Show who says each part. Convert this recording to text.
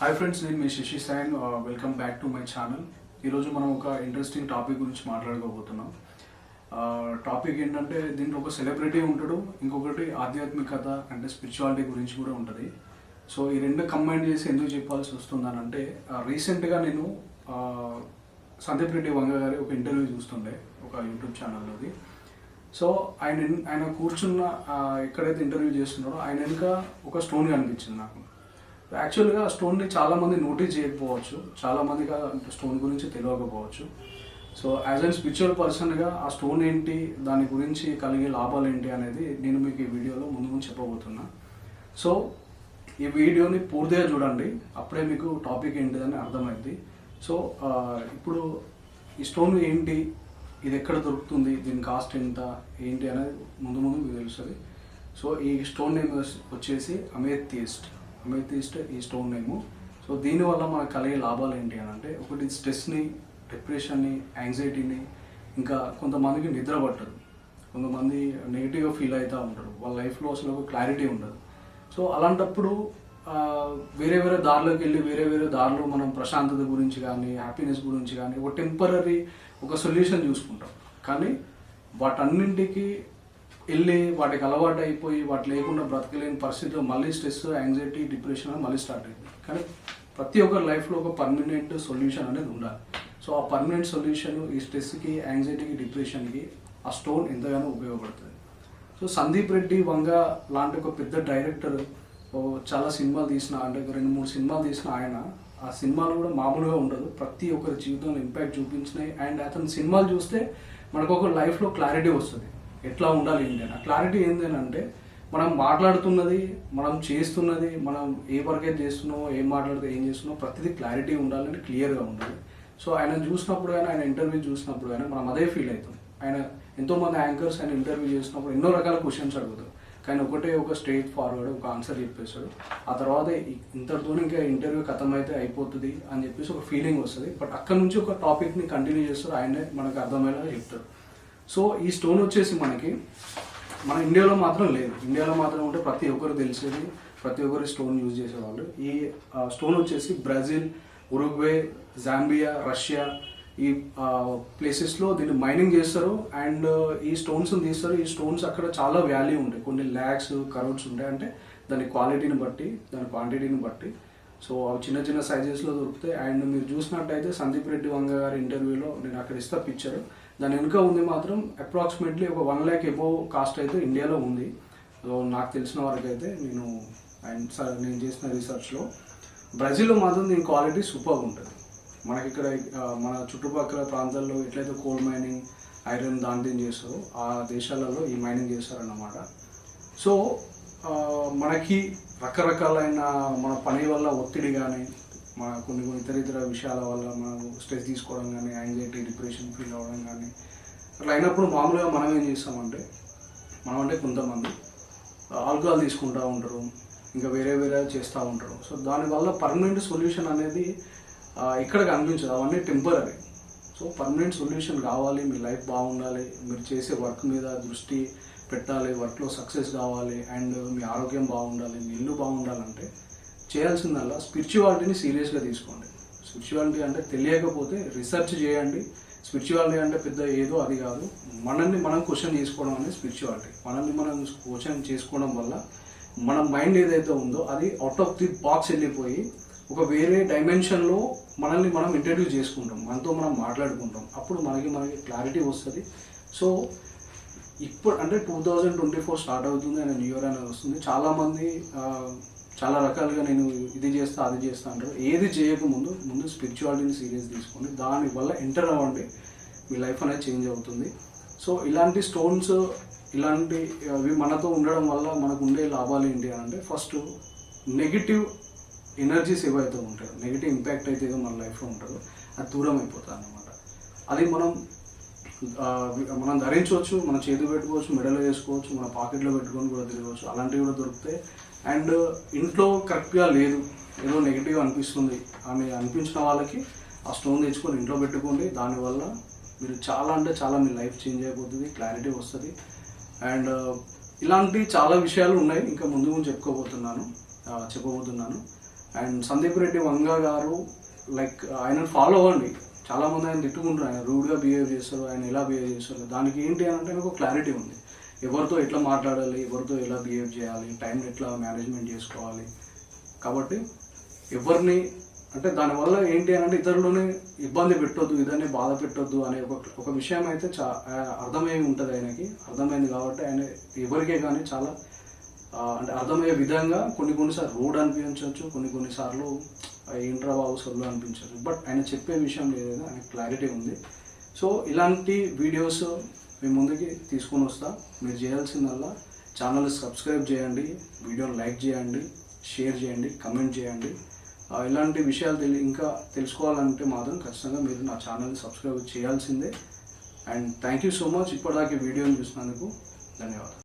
Speaker 1: Hi friends, నేను మీ Shashi Sayan. Welcome back to my channel. ఈరోజు మనం ఒక ఇంట్రెస్టింగ్ టాపిక్ గురించి మాట్లాడుకోబోతున్నాం. టాపిక్ ఏంటంటే దీంట్లో ఒక సెలబ్రిటీ ఉంటాడు, ఇంకొకటి ఆధ్యాత్మికత అంటే స్పిరిచువాలిటీ గురించి కూడా ఉంటుంది. సో ఈ రెండు కంబైన్ చేసి ఎందుకు చెప్పాల్సి వస్తుందనంటే రీసెంట్గా నేను సందీప్ రెడ్డి వంగ గారి ఒక ఇంటర్వ్యూ చూస్తుండే ఒక యూట్యూబ్ ఛానల్లోది. సో ఆయన కూర్చున్న ఎక్కడైతే ఇంటర్వ్యూ చేస్తున్నాడో ఆయన వెనుక ఒక స్టోన్ కనిపించింది నాకు. యాక్చువల్గా స్టోన్ని చాలామంది నోటీస్ చేయకపోవచ్చు, చాలామందిగా స్టోన్ గురించి తెలియకపోవచ్చు. సో యాజ్ అన్ స్పిరిచువల్ పర్సన్గా ఆ స్టోన్ ఏంటి, దాని గురించి కలిగే లాభాలు ఏంటి అనేది నేను మీకు ఈ వీడియోలో ముందు చెప్పబోతున్నా. సో ఈ వీడియోని పూర్తిగా చూడండి, అప్పుడే మీకు టాపిక్ ఏంటిదని అర్థమైంది. సో ఇప్పుడు ఈ స్టోన్ ఏంటి, ఇది ఎక్కడ దొరుకుతుంది, దీని కాస్ట్ ఎంత ఏంటి అనేది ముందు మీకు తెలుస్తుంది. సో ఈ స్టోన్ నేమ్ వచ్చేసి అమేథిస్ట్ ఈ స్టోన్ నేము. సో దీనివల్ల మనకు కలిగే లాభాలు ఏంటి అని అంటే, ఒకటి స్ట్రెస్ని, డిప్రెషన్ని, యాంగ్జైటీని, ఇంకా కొంతమందికి నిద్ర పట్టదు, కొంతమంది నెగిటివ్గా ఫీల్ అవుతూ ఉంటారు, వాళ్ళ లైఫ్లో అసలు ఒక క్లారిటీ ఉండదు. సో అలాంటప్పుడు వేరే దారిలోకి వెళ్ళి వేరే దారిలో మనం ప్రశాంతత గురించి కానీ హ్యాపీనెస్ గురించి కానీ ఒక టెంపరీ ఒక సొల్యూషన్ చూసుకుంటాం. కానీ వాటన్నింటికి వెళ్ళి వాటికి అలవాటు అయిపోయి వాటి లేకుండా బ్రతకలేని పరిస్థితిలో మళ్ళీ స్ట్రెస్, యాంగ్జైటీ, డిప్రెషన్ అని మళ్ళీ స్టార్ట్ అయింది. కానీ ప్రతి ఒక్కరి లైఫ్లో ఒక పర్మనెంట్ సొల్యూషన్ అనేది ఉండాలి. సో ఆ పర్మనెంట్ సొల్యూషన్ ఈ స్ట్రెస్కి, యాంగ్జైటీకి, డిప్రెషన్కి ఆ స్టోన్ ఎంతగానో ఉపయోగపడుతుంది. సో సందీప్ రెడ్డి వంగ లాంటి ఒక పెద్ద డైరెక్టర్ చాలా సినిమాలు తీసిన, అంటే 2-3 సినిమాలు తీసిన ఆయన, ఆ సినిమాలు కూడా మామూలుగా ఉండదు, ప్రతి ఒక్కరి జీవితంలో ఇంపాక్ట్ చూపించినాయి. అండ్ అతని సినిమాలు చూస్తే మనకు ఒక లైఫ్లో క్లారిటీ వస్తుంది, ఎట్లా ఉండాలి ఏంటి అని. క్లారిటీ ఏంటంటే మనం మాట్లాడుతున్నది, మనం చేస్తున్నది, మనం ఏ వర్క్ అయితే చేస్తున్నామో, ఏం మాట్లాడితే ఏం చేస్తున్నామో ప్రతిదీ క్లారిటీ ఉండాలని క్లియర్గా ఉండాలి. సో ఆయన చూసినప్పుడు కానీ, ఆయన ఇంటర్వ్యూ చూసినప్పుడు కానీ మనం అదే ఫీల్ అవుతాం. ఆయన ఎంతోమంది యాంకర్స్ ఆయన ఇంటర్వ్యూ చేసినప్పుడు ఎన్నో రకాల క్వశ్చన్స్ అడుగుతారు, కానీ ఒక స్ట్రైట్ ఫార్వర్డ్ ఒక ఆన్సర్ చెప్పేస్తాడు. ఆ తర్వాత ఇంతటితో ఇంకా ఇంటర్వ్యూ ఖతమైతే అయిపోతుంది అని చెప్పేసి ఒక ఫీలింగ్ వస్తుంది. బట్ అక్కడ నుంచి ఒక టాపిక్ని కంటిన్యూ చేస్తారు, ఆయనే మనకు అర్థమయ్యేలా చెప్తారు. సో ఈ స్టోన్ వచ్చేసి మన ఇండియాలో మాత్రం లేదు, ఇండియాలో మాత్రం ఉంటే ప్రతి ఒక్కరు తెలిసేది, ప్రతి ఒక్కరు స్టోన్ యూజ్ చేసేవాళ్ళు. ఈ స్టోన్ వచ్చేసి బ్రెజిల్, ఉరుగ్వే, జాంబియా, రష్యా ఈ ప్లేసెస్లో దీన్ని మైనింగ్ చేస్తారు. అండ్ ఈ స్టోన్స్ తీస్తారు. ఈ స్టోన్స్ అక్కడ చాలా వాల్యూ ఉంటాయి, కొన్ని ల్యాక్స్, కరోడ్స్ ఉంటాయి. అంటే దాని క్వాలిటీని బట్టి, దాని క్వాంటిటీని బట్టి. సో అవి చిన్న సైజెస్లో దొరుకుతాయి. అండ్ మీరు చూసినట్టయితే సందీప్ రెడ్డి వంగ గారి ఇంటర్వ్యూలో నేను అక్కడ ఇస్తా పిక్చర్, దాని వెనుక ఉంది మాత్రం అప్రాక్సిమేట్లీ ఒక 1 lakh అబోవ్ కాస్ట్ అయితే ఇండియాలో ఉంది. సో నాకు తెలిసిన వరకు అయితే నేను చేసిన రీసెర్చ్లో బ్రెజిల్లో మాత్రం దీని క్వాలిటీ సూపర్గా ఉంటుంది. మనకి ఇక్కడ మన చుట్టుపక్కల ప్రాంతాల్లో ఎట్లయితే కోల్ మైనింగ్, ఐరన్ దాని చేస్తారో ఆ దేశాలలో ఈ మైనింగ్ చేస్తారన్నమాట. సో మనకి రకరకాలైన మన పని వల్ల ఒత్తిడి కానీ, మన కొన్ని ఇతర విషయాల వల్ల మనం స్ట్రెస్ తీసుకోవడం కానీ, యాంగ్జైటీ, డిప్రెషన్ ఫీల్ అవ్వడం కానీ అట్లా అయినప్పుడు మామూలుగా మనం ఏం చేస్తామంటే, కొంతమంది ఆల్కహాల్ తీసుకుంటూ ఉంటారు, ఇంకా వేరే చేస్తూ ఉంటారు. సో దానివల్ల పర్మనెంట్ సొల్యూషన్ అనేది ఇక్కడ కనిపించదు, అవన్నీ టెంపరీ. సో పర్మనెంట్ సొల్యూషన్ కావాలి, మీ లైఫ్ బాగుండాలి, మీరు చేసే వర్క్ మీద దృష్టి పెట్టాలి, వర్క్లో సక్సెస్ కావాలి, అండ్ మీ ఆరోగ్యం బాగుండాలి, మీ ఇల్లు బాగుండాలంటే చేయాల్సిందల్లా స్పిరిచువాలిటీని సీరియస్గా తీసుకోండి. స్పిరిచువాలిటీ అంటే తెలియకపోతే రీసెర్చ్ చేయండి. స్పిరిచువాలిటీ అంటే పెద్ద ఏదో అది కాదు, మనల్ని మనం క్వశ్చన్ చేసుకోవడం అనేది స్పిరిచువాలిటీ. మనల్ని మనం క్వశ్చన్ చేసుకోవడం వల్ల మన మైండ్ ఏదైతే ఉందో అది అవుట్ ఆఫ్ ది బాక్స్ వెళ్ళిపోయి ఒక వేరే డైమెన్షన్లో మనల్ని మనం ఇంట్రడ్యూస్ చేసుకుంటాం, మనతో మనం మాట్లాడుకుంటాం. అప్పుడు మనకి క్లారిటీ వస్తుంది. సో ఇప్పుడు అంటే 2024 స్టార్ట్ అవుతుంది, ఆయన న్యూ ఇయర్ అనేది వస్తుంది. చాలామంది చాలా రకాలుగా నేను ఇది చేస్తా అది చేస్తా అంటారు. ఏది చేయకముందు స్పిరిచువాలిటీని సీరియస్ తీసుకోండి, దానివల్ల ఎంటర్ అవ్వండి, మీ లైఫ్ అనేది చేంజ్ అవుతుంది. సో ఇలాంటి స్టోన్స్, ఇలాంటివి మనతో ఉండడం వల్ల మనకు ఉండే లాభాలు ఏంటి అని అంటే, ఫస్ట్ నెగిటివ్ ఎనర్జీస్ ఏవైతే ఉంటాయో, నెగిటివ్ ఇంపాక్ట్ అయితే ఏదో మన లైఫ్లో ఉంటుందో అది దూరం అయిపోతుంది అన్నమాట. అది మనం ధరించవచ్చు, మన చేతి పెట్టుకోవచ్చు, మెడలో వేసుకోవచ్చు, మన పాకెట్లో పెట్టుకొని కూడా తిరగవచ్చు, అలాంటివి కూడా దొరుకుతాయి. అండ్ ఇంట్లో కరెక్ట్గా లేదు, ఏదో నెగిటివ్ అనిపిస్తుంది అని అనిపించిన వాళ్ళకి ఆ స్టోన్ తెచ్చుకొని ఇంట్లో పెట్టుకోండి. దానివల్ల మీరు చాలా మీ లైఫ్ చేంజ్ అయిపోతుంది, క్లారిటీ వస్తుంది. అండ్ ఇలాంటి చాలా విషయాలు ఉన్నాయి, ఇంకా ముందు చెప్పబోతున్నాను. అండ్ సందీప్ రెడ్డి వంగ గారు లైక్ ఆయనను ఫాలో అవ్వండి. చాలామంది ఆయన తిట్టుకుంటారు, ఆయన రూడ్గా బిహేవ్ చేస్తారు, ఆయన ఎలా బిహేవ్ చేస్తారు. దానికి ఏంటి అని అంటే ఒక క్లారిటీ ఉంది. ఎవరితో ఎట్లా మాట్లాడాలి, ఎవరితో ఎలా బిహేవ్ చేయాలి, టైంని ఎట్లా మేనేజ్మెంట్ చేసుకోవాలి. కాబట్టి ఎవరిని అంటే దానివల్ల ఏంటి అని అంటే ఇతరులని ఇబ్బంది పెట్టొద్దు, ఇతరుని బాధ పెట్టొద్దు అనే ఒక విషయం అయితే అర్థమై ఉంటుంది ఆయనకి. అర్థమైంది కాబట్టి ఆయన ఎవరికే కానీ చాలా అంటే అర్థమయ్యే విధంగా కొన్నిసార్లు రూడ్ అనిపించవచ్చు, కొన్నిసార్లు ఏంట్రా బాబు సొల్లు అనిపించవచ్చు. బట్ ఆయన చెప్పే విషయం ఏదైనా ఆయన క్లారిటీ ఉంది. సో ఇలాంటి వీడియోస్ మేము ముందుకి తీసుకొని వస్తా. మీరు చేయాల్సిందల్లా ఛానల్ సబ్స్క్రైబ్ చేయండి, వీడియోని లైక్ చేయండి, షేర్ చేయండి, కమెంట్ చేయండి. ఇలాంటి విషయాలు ఇంకా తెలుసుకోవాలంటే మాత్రం ఖచ్చితంగా మీరు నా ఛానల్ని సబ్స్క్రైబ్ చేయాల్సిందే. And thank you so much ఇప్పటిదాకా వీడియోని చూసినందుకు. ధన్యవాదాలు.